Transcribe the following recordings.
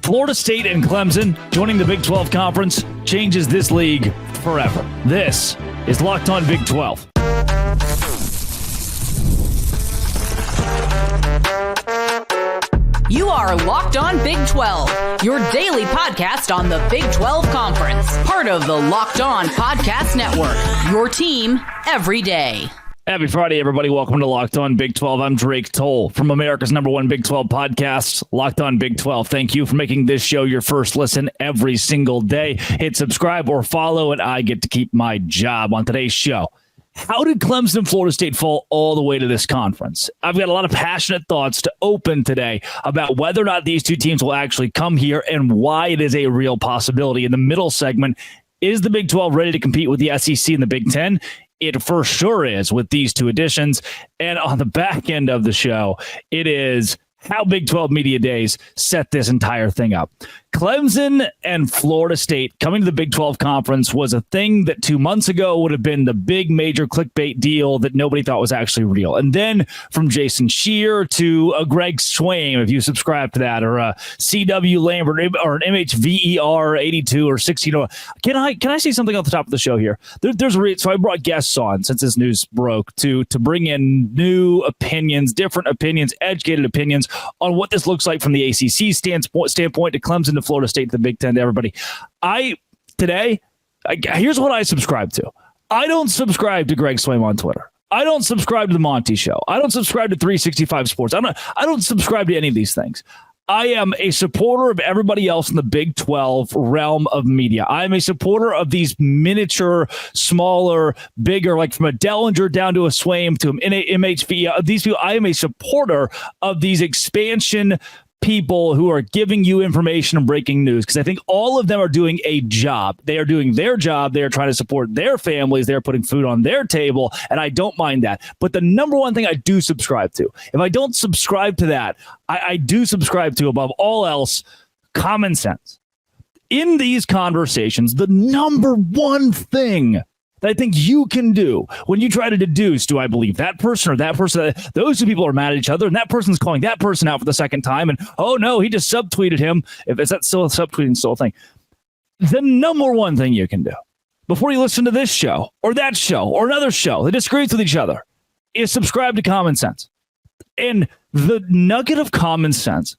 Florida State and Clemson joining the Big 12 Conference changes this league forever. This is Locked On Big 12. You are Locked On Big 12, your daily podcast on the Big 12 Conference. Part of the Locked On Podcast Network, your team every day. Happy Friday, everybody. Welcome to Locked On Big 12. I'm Drake Toll from America's #1 Big 12 podcast, Locked On Big 12. Thank you for making this show your first listen every single day. Hit subscribe or follow, and I get to keep my job. On today's show, how did Clemson and Florida State fall all the way to this conference? I've got a lot of passionate thoughts to open today about whether or not these two teams will actually come here and why it is a real possibility. In the middle segment, is the Big 12 ready to compete with the SEC and the Big 10? It for sure is with these two additions. And on the back end of the show, it is how Big 12 Media Days set this entire thing up. Clemson and Florida State coming to the Big 12 Conference was a thing that 2 months ago would have been the big major clickbait deal that nobody thought was actually real. And then from Jason Shear to a Greg Swaim, if you subscribe to that, or a CW Lambert, or an MHVER 82 or 16. Can I say something off the top of the show here? So I brought guests on since this news broke to bring in new opinions, different opinions, educated opinions on what this looks like from the ACC standpoint to Clemson to Florida State to the Big Ten to everybody. Here's what I subscribe to. I don't subscribe to Greg Swaim on Twitter. I don't subscribe to the Monty Show. I don't subscribe to 365 Sports. I don't subscribe to any of these things. I am a supporter of everybody else in the Big 12 realm of media. I am a supporter of these miniature, smaller, bigger, like from a Dellinger down to a Swaim to an MHV. These people, I am a supporter of these expansion people who are giving you information and breaking news, because I think all of them are doing a job. They are doing their job. They are trying to support their families. They're putting food on their table, and I don't mind that. But the number one thing I do subscribe to, if I don't subscribe to that, I do subscribe to, above all else, common sense. In these conversations, the number one thing that I think you can do when you try to deduce, do I believe that person or that person? Those two people are mad at each other, and that person's calling that person out for the second time, and oh no, he just subtweeted him. If it's that still subtweeting still a thing, the number one thing you can do before you listen to this show or that show or another show that disagrees with each other is subscribe to common sense. And the nugget of common sense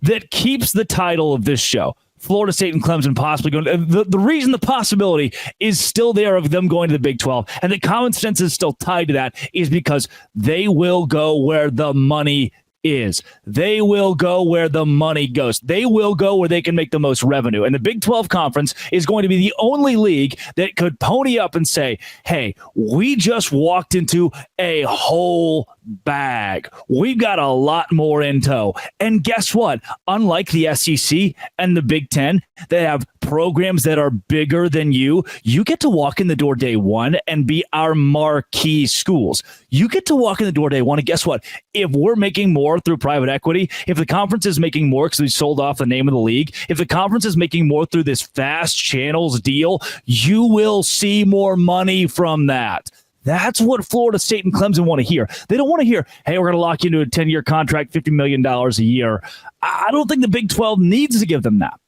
that keeps the title of this show, Florida State and Clemson possibly going, the reason the possibility is still there of them going to the Big 12, and the common sense is still tied to that, is because they will go where the money is. They will go where the money goes. They will go where they can make the most revenue. And the Big 12 Conference is going to be the only league that could pony up and say, hey, we just walked into a whole bag. We've got a lot more in tow. And guess what? Unlike the SEC and the Big 10, that have programs that are bigger than you get to walk in the door day one and be our marquee schools. You get to walk in the door day one, and guess what? If we're making more through private equity, if the conference is making more because we sold off the name of the league, if the conference is making more through this fast channels deal, you will see more money from that. That's what Florida State and Clemson want to hear. They don't want to hear, hey, we're going to lock you into a 10-year contract, $50 million a year. I don't think the Big 12 needs to give them that.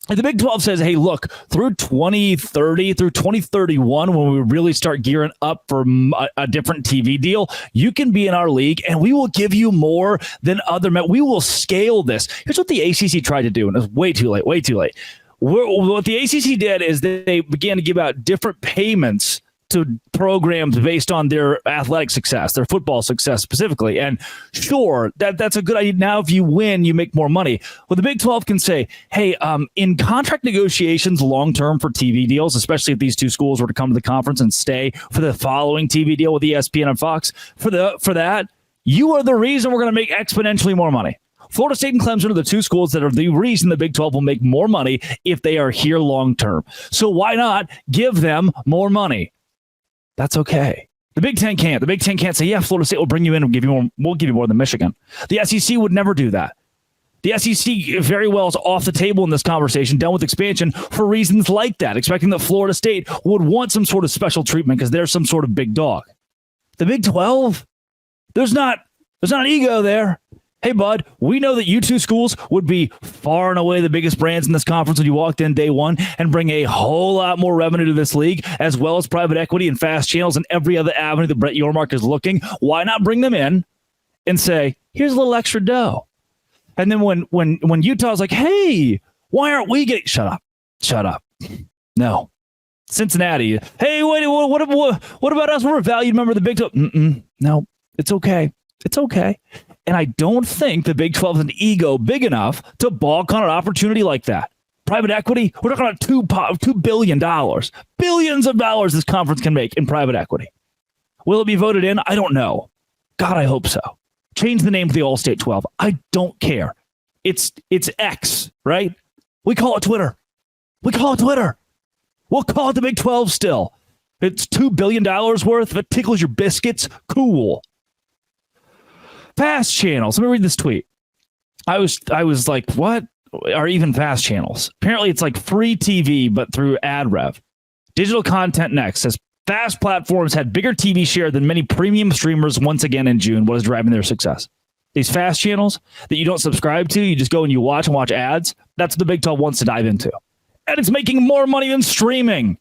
If the Big 12 says, hey, look, through 2030, through 2031, when we really start gearing up for a different TV deal, you can be in our league and we will give you more than other men. We will scale this. Here's what the ACC tried to do, and it was way too late. What the ACC did is they began to give out different payments to programs based on their athletic success, their football success specifically. And sure, that's a good idea. Now, if you win, you make more money. Well, the Big 12 can say, hey, in contract negotiations long-term for TV deals, especially if these two schools were to come to the conference and stay for the following TV deal with ESPN and Fox, for that, you are the reason we're going to make exponentially more money. Florida State and Clemson are the two schools that are the reason the Big 12 will make more money if they are here long-term. So why not give them more money? That's okay. The Big Ten can't. The Big Ten can't say, yeah, Florida State will bring you in and we'll give you more than Michigan. The SEC would never do that. The SEC very well is off the table in this conversation, done with expansion for reasons like that, expecting that Florida State would want some sort of special treatment because they're some sort of big dog. The Big 12, there's not an ego there. Hey, bud, we know that you two schools would be far and away the biggest brands in this conference when you walked in day one and bring a whole lot more revenue to this league, as well as private equity and fast channels and every other avenue that Brett Yormark is looking. Why not bring them in and say, here's a little extra dough? And then when Utah's like, hey, why aren't we getting... Shut up. No. Cincinnati, hey, wait, what about us? We're a valued member of the Big 12. No, it's okay. It's okay. And I don't think the Big 12 is an ego big enough to balk on an opportunity like that. Private equity, we're talking about $2 billion. Billions of dollars this conference can make in private equity. Will it be voted in? I don't know. God, I hope so. Change the name to the All-State 12. I don't care. It's X, right? We call it Twitter. We'll call it the Big 12 still. It's $2 billion worth. If it tickles your biscuits, cool. Fast channels. Let me read this tweet. I was like, what are even fast channels? Apparently it's like free TV, but through ad rev. Digital Content Next says fast platforms had bigger TV share than many premium streamers once again in June. What is driving their success? These fast channels that you don't subscribe to, you just go and you watch ads. That's what the Big 12 wants to dive into. And it's making more money than streaming.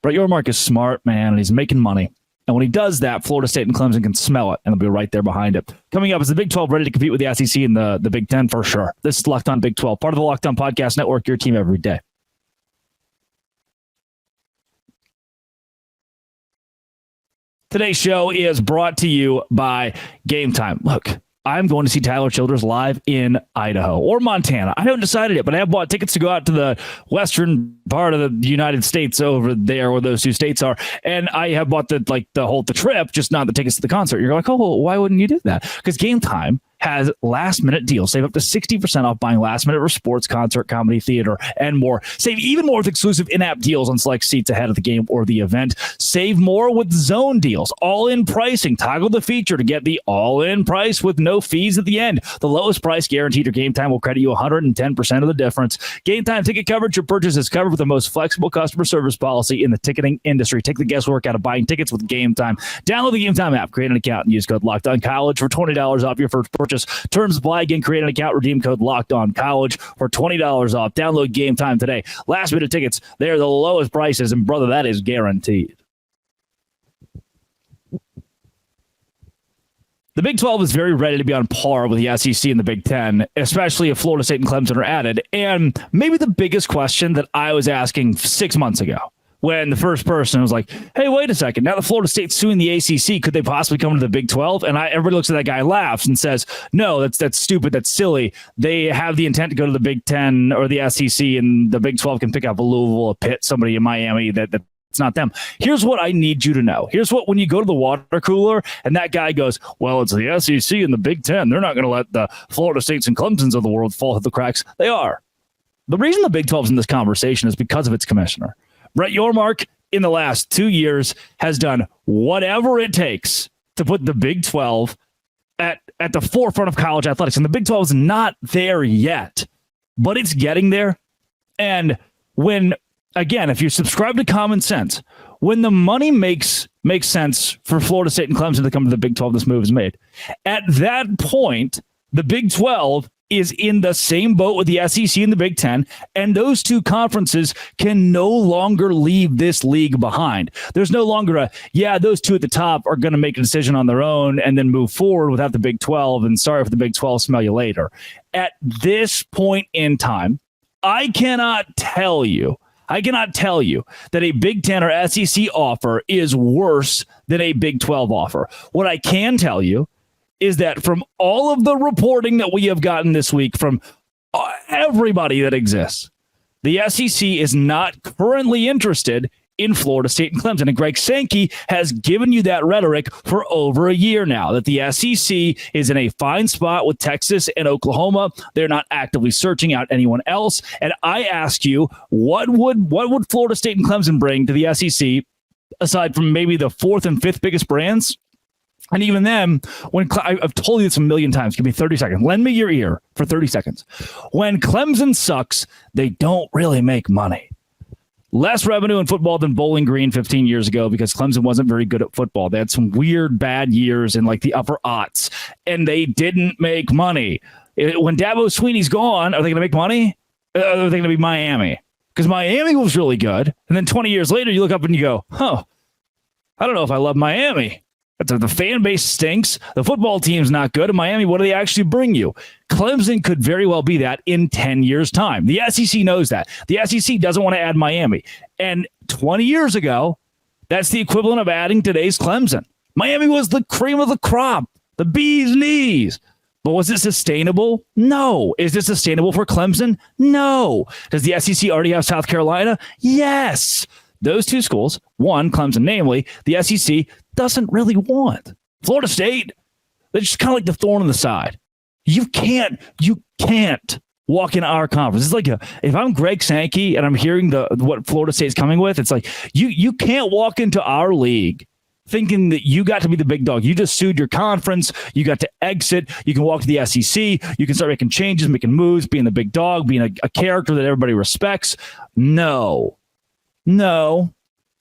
Brett Yormark is smart, man, and he's making money. And when he does that, Florida State and Clemson can smell it, and they'll be right there behind it. Coming up, is the Big 12 ready to compete with the SEC and the Big 10? For sure. This is Locked On Big 12, part of the Locked On Podcast Network, your team every day. Today's show is brought to you by Game Time. Look, I'm going to see Tyler Childers live in Idaho or Montana. I haven't decided it, but I have bought tickets to go out to the western part of the United States over there where those two states are. And I have bought the trip, just not the tickets to the concert. You're like, oh, well, why wouldn't you do that? Because Game Time has last minute deals. Save up to 60% off buying last minute for sports, concert, comedy, theater, and more. Save even more with exclusive in-app deals on select seats ahead of the game or the event. Save more with zone deals. All-in pricing. Toggle the feature to get the all-in price with no fees at the end. The lowest price guaranteed or Game Time will credit you 110% of the difference. Game Time ticket coverage. Your purchase is covered with the most flexible customer service policy in the ticketing industry. Take the guesswork out of buying tickets with Game Time. Download the Game Time app, create an account, and use code LOCKEDONCollege for $20 off your first purchase. Terms apply. Again, create an account, redeem code LOCKEDONCollege for $20 off. Download Game Time today. Last minute tickets, they're the lowest prices, and brother, that is guaranteed. The Big 12 is very ready to be on par with the SEC and the Big 10, especially if Florida State and Clemson are added. And maybe the biggest question that I was asking 6 months ago, when the first person was like, hey, wait a second. Now that Florida State's suing the ACC, could they possibly come to the Big 12? And everybody looks at that guy, laughs, and says, no, that's stupid. That's silly. They have the intent to go to the Big 10 or the SEC, and the Big 12 can pick up a Louisville, a Pitt, somebody in Miami that's not them. Here's what I need you to know. Here's what, when you go to the water cooler and that guy goes, well, it's the SEC and the Big 10. They're not going to let the Florida States and Clemsons of the world fall through the cracks. They are. The reason the Big 12 is in this conversation is because of its commissioner. Brett Yormark, in the last 2 years, has done whatever it takes to put the Big 12 at the forefront of college athletics. And the Big 12 is not there yet, but it's getting there. And when, again, if you subscribe to common sense, when the money makes sense for Florida State and Clemson to come to the Big 12, this move is made. At that point, the Big 12 is in the same boat with the SEC and the Big 10, and those two conferences can no longer leave this league behind. There's no longer those two at the top are going to make a decision on their own and then move forward without the Big 12, and sorry if the Big 12 smell you later. At this point in time, I cannot tell you that a Big 10 or SEC offer is worse than a Big 12 offer. What I can tell you is that from all of the reporting that we have gotten this week from everybody that exists, the SEC is not currently interested in Florida State and Clemson. And Greg Sankey has given you that rhetoric for over a year now, that the SEC is in a fine spot with Texas and Oklahoma. They're not actively searching out anyone else. And I ask you, what would Florida State and Clemson bring to the SEC aside from maybe the fourth and fifth biggest brands? And even then, I've told you this a million times, give me 30 seconds. Lend me your ear for 30 seconds. When Clemson sucks, they don't really make money. Less revenue in football than Bowling Green 15 years ago because Clemson wasn't very good at football. They had some weird bad years in like the upper aughts, and they didn't make money. When Dabo Swinney's gone, are they going to make money? Are they going to be Miami? Because Miami was really good. And then 20 years later, you look up and you go, I don't know if I love Miami. The fan base stinks. The football team's not good. And Miami, what do they actually bring you? Clemson could very well be that in 10 years' time. The SEC knows that. The SEC doesn't want to add Miami. And 20 years ago, that's the equivalent of adding today's Clemson. Miami was the cream of the crop, the bee's knees. But was it sustainable? No. Is it sustainable for Clemson? No. Does the SEC already have South Carolina? Yes. Those two schools, one, Clemson, namely, the SEC doesn't really want. Florida State, they're just kind of like the thorn in the side. You can't walk in our conference. It's like if I'm Greg Sankey and I'm hearing what Florida State's coming with, it's like you can't walk into our league thinking that you got to be the big dog. You just sued your conference. You got to exit. You can walk to the SEC. You can start making changes, making moves, being the big dog, being a character that everybody respects. No.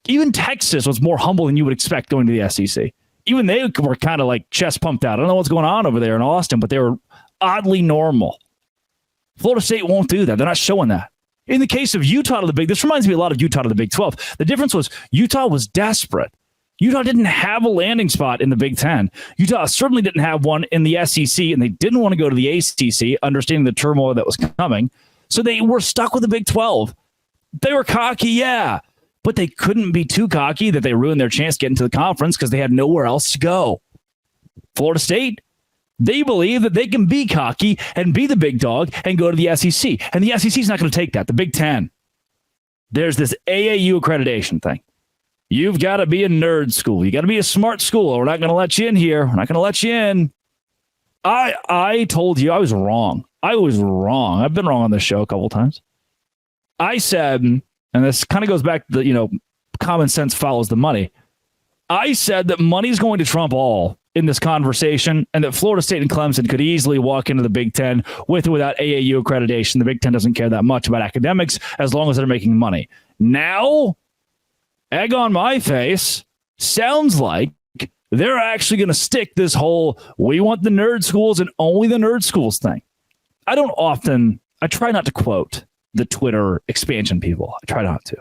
Even Texas was more humble than you would expect going to the SEC. Even they were kind of like chest pumped out. I don't know what's going on over there in Austin, but they were oddly normal. Florida State won't do that. They're not showing that. In the case of Utah to the this reminds me a lot of Utah to the Big 12. The difference was Utah was desperate. Utah didn't have a landing spot in the Big 10. Utah certainly didn't have one in the SEC, and they didn't want to go to the ACC, understanding the turmoil that was coming. So they were stuck with the Big 12. They were cocky, yeah, but they couldn't be too cocky that they ruined their chance getting to the conference because they had nowhere else to go. Florida State, they believe that they can be cocky and be the big dog and go to the SEC. And the SEC is not going to take that. The Big 10. There's this AAU accreditation thing. You've got to be a nerd school. You got to be a smart school, or we're not going to let you in here. We're not going to let you in. I told you I was wrong. I was wrong. I've been wrong on this show a couple times. I said, and this kind of goes back to the, common sense follows the money. I said that money's going to trump all in this conversation, and that Florida State and Clemson could easily walk into the Big 10 with or without AAU accreditation. The Big 10 doesn't care that much about academics as long as they're making money. Now, egg on my face, sounds like they're actually going to stick this whole we want the nerd schools and only the nerd schools thing. I try not to quote the Twitter expansion people. I try not to.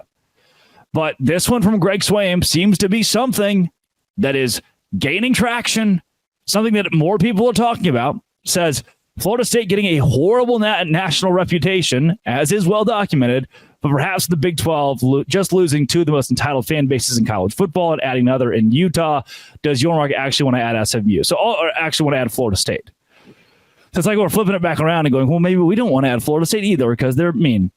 But this one from Greg Swaim seems to be something that is gaining traction, something that more people are talking about. Says Florida State getting a horrible national reputation, as is well documented, but perhaps the Big 12 just losing two of the most entitled fan bases in college football and adding another in Utah. Does Yormark actually want to add SMU? Or actually want to add Florida State? So it's like we're flipping it back around and going, well, maybe we don't want to add Florida State either because they're mean.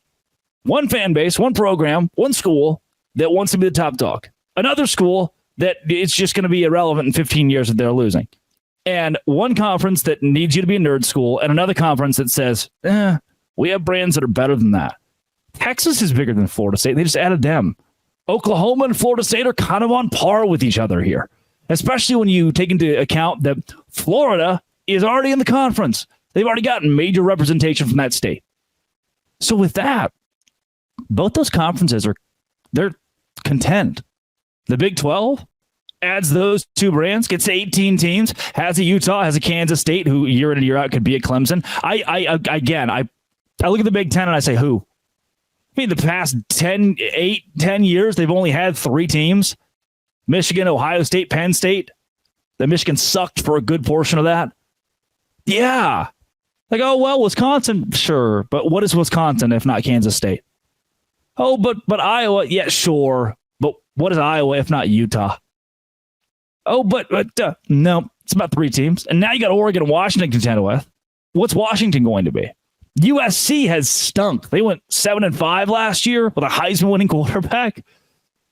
One fan base, one program, one school that wants to be the top dog. Another school that it's just going to be irrelevant in 15 years that they're losing. And one conference that needs you to be a nerd school and another conference that says, we have brands that are better than that. Texas is bigger than Florida State. They just added them. Oklahoma and Florida State are kind of on par with each other here, especially when you take into account that Florida is already in the conference. They've already gotten major representation from that state. So with that, both those conferences they're content. The Big 12 adds those two brands, gets 18 teams, has a Utah, has a Kansas State, who year in and year out could be a Clemson. I look at the Big 10 and I say, who? I mean, the past 10 years, they've only had three teams. Michigan, Ohio State, Penn State. The Michigan sucked for a good portion of that. Yeah. Like, oh, well, Wisconsin, sure. But what is Wisconsin if not Kansas State? Oh, but Iowa, yeah, sure. But what is Iowa if not Utah? Oh, but no, it's about three teams. And now you got Oregon and Washington to contend with. What's Washington going to be? USC has stunk. They went 7-5 last year with a Heisman winning quarterback.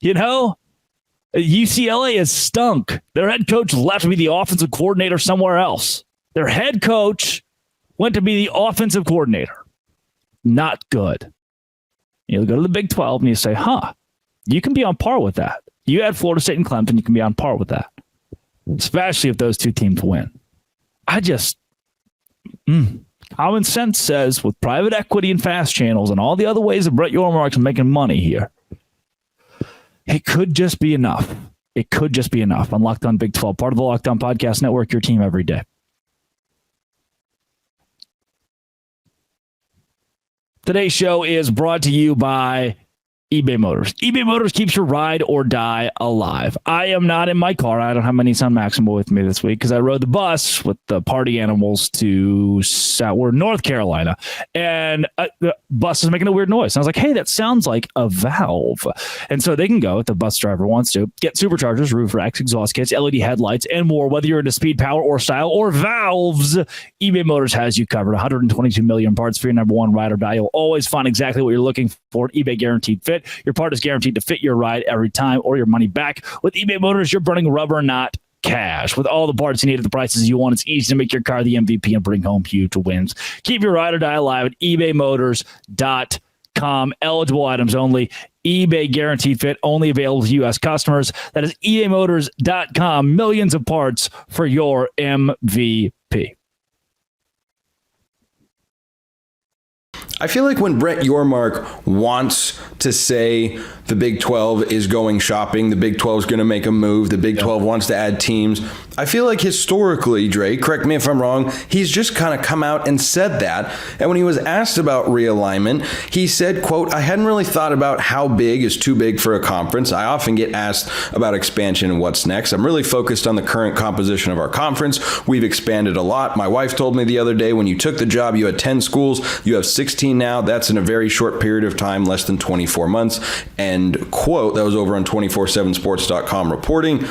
UCLA has stunk. Their head coach left to be the offensive coordinator somewhere else. Their head coach went to be the offensive coordinator. Not good. You go to the Big 12 and you say, you can be on par with that. You add Florida State and Clemson, you can be on par with that. Especially if those two teams win. Common sense says with private equity and fast channels and all the other ways that Brett Yormark's making money here, It could just be enough. It could just be enough. On Locked On Big 12, part of the Locked On Podcast Network, your team every day. Today's show is brought to you by eBay Motors. eBay Motors keeps your ride or die alive. I am not in my car. I don't have my Nissan Maxima with me this week because I rode the bus with the party animals to North Carolina. And the bus is making a weird noise. And I was like, hey, that sounds like a valve. And so they can go, if the bus driver wants to, get superchargers, roof racks, exhaust kits, LED headlights, and more. Whether you're into speed, power, or style, or valves, eBay Motors has you covered. 122 million parts for your number one ride or die. You'll always find exactly what you're looking for. eBay Guaranteed Fit. Your part is guaranteed to fit your ride every time or your money back. With eBay Motors, you're burning rubber, not cash. With all the parts you need at the prices you want, it's easy to make your car the MVP and bring home huge wins. Keep your ride or die alive at ebaymotors.com. Eligible items only. eBay Guaranteed Fit only available to U.S. customers. That is ebaymotors.com. Millions of parts for your MVP. I feel like when Brett Yormark wants to say the Big 12 is going shopping, the Big 12 is going to make a move, the Big 12 wants to add teams, I feel like historically, Dre, correct me if I'm wrong, he's just kind of come out and said that. And when he was asked about realignment, he said, quote, I hadn't really thought about how big is too big for a conference. I often get asked about expansion and what's next. I'm really focused on the current composition of our conference. We've expanded a lot. My wife told me the other day, when you took the job, you had 10 schools. You have 16 now. That's in a very short period of time, less than 24 months. And quote, that was over on 247sports.com reporting.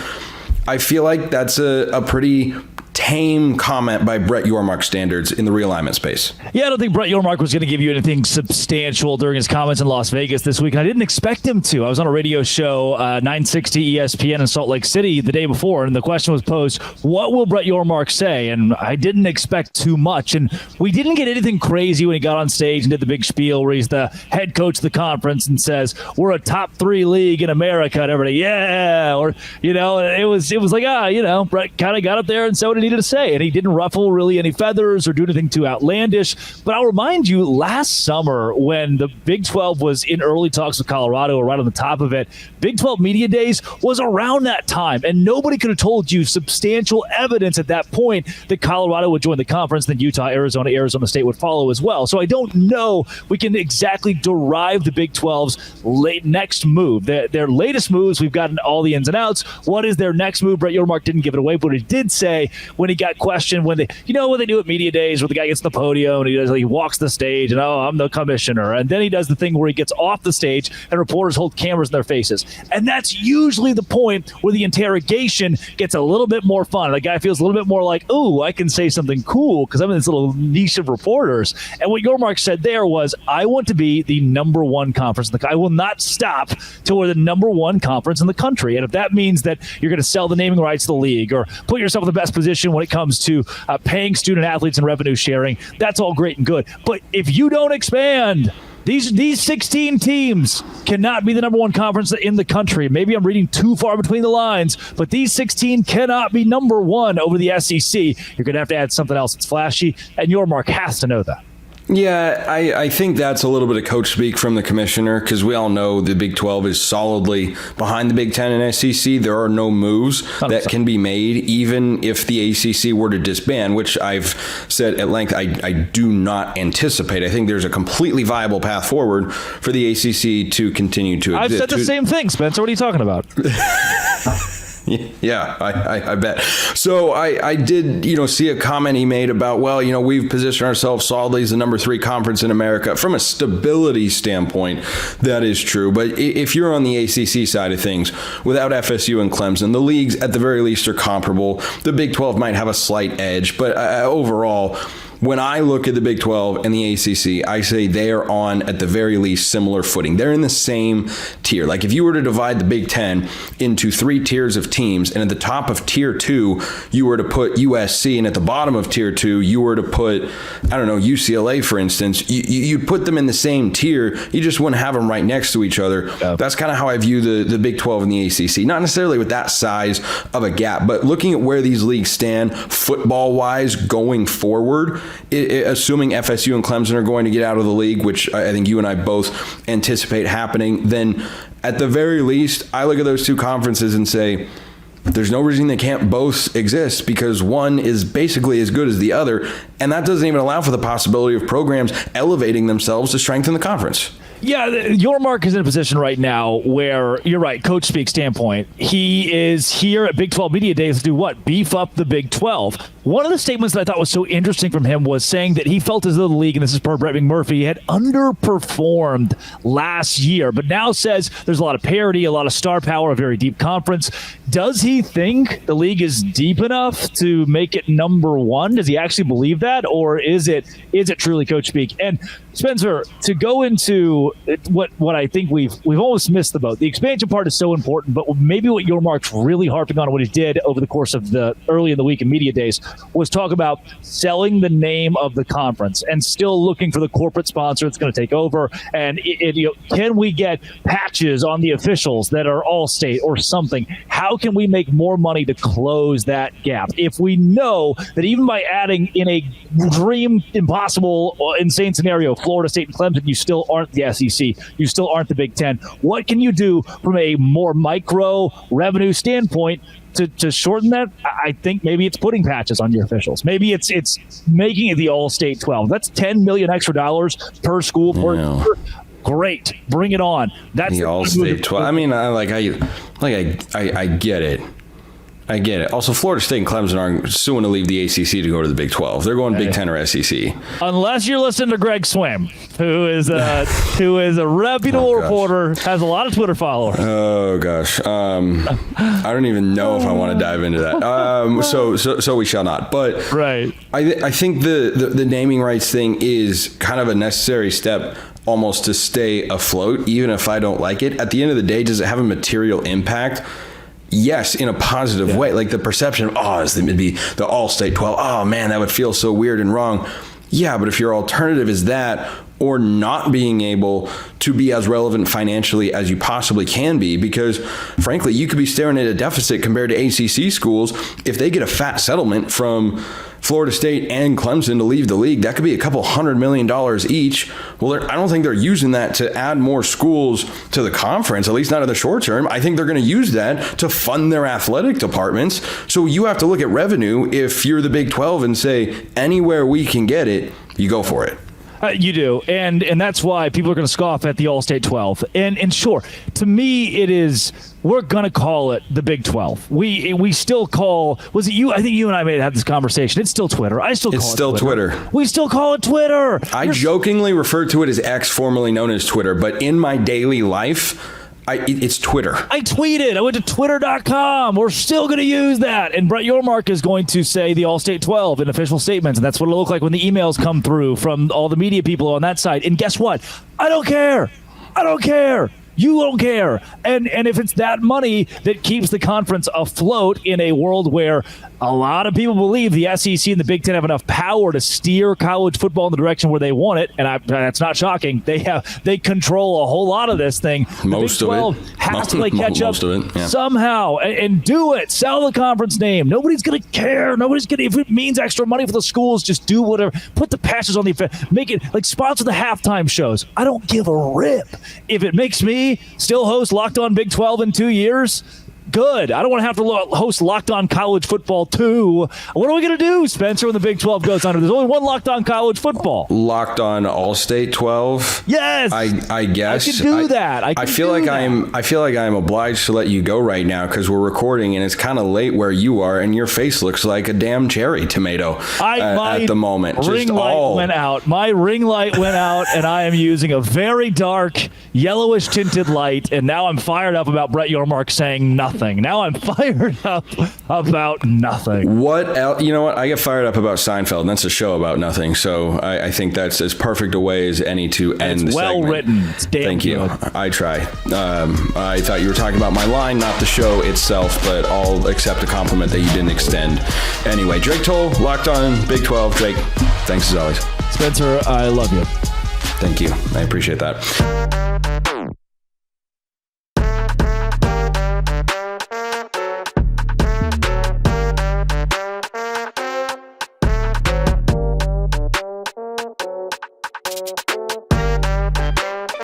I feel like that's a pretty tame comment by Brett Yormark standards in the realignment space. Yeah, I don't think Brett Yormark was going to give you anything substantial during his comments in Las Vegas this week, and I didn't expect him to. I was on a radio show, 960 ESPN in Salt Lake City the day before, and the question was posed, what will Brett Yormark say? And I didn't expect too much, and we didn't get anything crazy when he got on stage and did the big spiel where he's the head coach of the conference and says, we're a top 3 league in America, and everybody, yeah, or, it was like, Brett kind of got up there and said what he needed to say, and he didn't ruffle really any feathers or do anything too outlandish. But I'll remind you, last summer when the Big 12 was in early talks with Colorado, or right on the top of it, Big 12 Media Days was around that time, and nobody could have told you substantial evidence at that point that Colorado would join the conference, then Utah, Arizona State would follow as well. So I don't know we can exactly derive the Big 12's next move. Their latest moves, we've gotten all the ins and outs. What is their next move? Brett Yormark didn't give it away, but he did say when he got questioned, when they do at media days where the guy gets on the podium and he walks the stage and, I'm the commissioner. And then he does the thing where he gets off the stage and reporters hold cameras in their faces. And that's usually the point where the interrogation gets a little bit more fun. The guy feels a little bit more like, ooh, I can say something cool because I'm in this little niche of reporters. And what Yormark said there was, I want to be the number one conference. I will not stop till we're the number one conference in the country. And if that means that you're going to sell the naming rights to the league or put yourself in the best position when it comes to paying student athletes and revenue sharing, that's all great and good. But if you don't expand, these 16 teams cannot be the number one conference in the country. Maybe I'm reading too far between the lines, but these 16 cannot be number one over the SEC. You're going to have to add something else that's flashy, and Yormark has to know that. Yeah, I think that's a little bit of coach speak from the commissioner, because we all know the Big 12 is solidly behind the Big 10 and SEC. There are no moves that can be made, even if the ACC were to disband, which I've said at length I do not anticipate. I think there's a completely viable path forward for the ACC to continue to exist. I've said the same thing, Spencer. What are you talking about? Yeah, I bet. So I did, see a comment he made about, we've positioned ourselves solidly as the number 3 conference in America. From a stability standpoint, that is true. But if you're on the ACC side of things, without FSU and Clemson, the leagues at the very least are comparable. The Big 12 might have a slight edge, but overall, when I look at the Big 12 and the ACC, I say they are on, at the very least, similar footing. They're in the same tier. Like if you were to divide the Big 10 into 3 tiers of teams, and at the top of tier 2, you were to put USC, and at the bottom of tier 2, you were to put, UCLA, for instance, you'd put them in the same tier. You just wouldn't have them right next to each other. Yep. That's kind of how I view the Big 12 and the ACC. Not necessarily with that size of a gap, but looking at where these leagues stand football-wise going forward, assuming FSU and Clemson are going to get out of the league, which I think you and I both anticipate happening, then At the very least, I look at those two conferences and say, there's no reason they can't both exist because one is basically as good as the other. And that doesn't even allow for the possibility of programs elevating themselves to strengthen the conference. Yeah, your Mark is in a position right now where, you're right, coach speak standpoint. He is here at Big 12 Media Days to do what? Beef up the Big 12. One of the statements that I thought was so interesting from him was saying that he felt as though the league, and this is per Brett McMurphy, had underperformed last year, but now says there's a lot of parity, a lot of star power, a very deep conference. Does he think the league is deep enough to make it number one? Does he actually believe that, or is it truly coach speak? And Spencer, to go into what I think we've almost missed the boat. The expansion part is so important, but maybe what your Mark's really harping on, what he did over the course of the early in the week in media days, was talk about selling the name of the conference and still looking for the corporate sponsor that's going to take over. And can we get patches on the officials that are All-State or something? How can we make more money to close that gap? If we know that even by adding in a dream, impossible, insane scenario, Florida State and Clemson, you still aren't the SEC. You still aren't the Big Ten. What can you do from a more micro revenue standpoint to shorten that? I think maybe it's putting patches on your officials. Maybe it's making it the All-State 12. That's $10 million extra dollars per school per year. Great, bring it on. That's the All-State 12. I mean, I get it. I get it. Also, Florida State and Clemson aren't suing to leave the ACC to go to the Big 12. They're going Big 10 or SEC. Unless you're listening to Greg Swim, who is a reputable reporter, has a lot of Twitter followers. Oh gosh, I don't even know if I want to dive into that. So we shall not. But right, I think the naming rights thing is kind of a necessary step, almost to stay afloat, even if I don't like it. At the end of the day, does it have a material impact? Yes, in a positive way. Like the perception of, it's going to be the All-State 12. Oh, man, that would feel so weird and wrong. Yeah, but if your alternative is that or not being able to be as relevant financially as you possibly can be, because, frankly, you could be staring at a deficit compared to ACC schools. If they get a fat settlement from Florida State and Clemson to leave the league, that could be a couple $100 million each. Well, I don't think they're using that to add more schools to the conference, at least not in the short term. I think they're going to use that to fund their athletic departments. So you have to look at revenue if you're the Big 12 and say, anywhere we can get it, you go for it. You do, and that's why people are going to scoff at the All-State 12. And sure, to me, it is. We're going to call it the Big 12. We still call. Was it you? I think you and I may have had this conversation. It's still Twitter. I still call it's still Twitter. We still call it Twitter. I jokingly refer to it as X, formerly known as Twitter, but in my daily life, it's Twitter. I tweeted. I went to twitter.com. We're still going to use that. And Brett Yormark is going to say the All-State 12 in official statements. And that's what it'll look like when the emails come through from all the media people on that side. And guess what? I don't care. You don't care. And if it's that money that keeps the conference afloat in a world where a lot of people believe the SEC and the Big Ten have enough power to steer college football in the direction where they want it, and that's not shocking. They control a whole lot of this thing. Most of it has to play catch up somehow and do it. Sell the conference name. Nobody's going to care. If it means extra money for the schools, just do whatever. Put the patches on the event. Make it like sponsor the halftime shows. I don't give a rip. If it makes me still host Locked On Big 12 in 2 years, good. I don't want to have to host Locked On College Football 2. What are we going to do, Spencer, when the Big 12 goes under? There's only one Locked On College Football. Locked On All-State 12? Yes. I guess. I can do that. I feel like I'm obliged to let you go right now because we're recording and it's kind of late where you are and your face looks like a damn cherry tomato at the moment. My ring light went out. My ring light went out and I am using a very dark yellowish tinted light, and now I'm fired up about Brett Yormark saying nothing. Now I'm fired up about nothing. What else? You know what? I get fired up about Seinfeld, and that's a show about nothing. So I think that's as perfect a way as any to end the segment. It's well written. It's damn Thank you. I try. I thought you were talking about my line, not the show itself, but I'll accept a compliment that you didn't extend. Anyway, Drake Toll, Locked On Big 12. Drake, thanks as always. Spencer, I love you. Thank you. I appreciate that.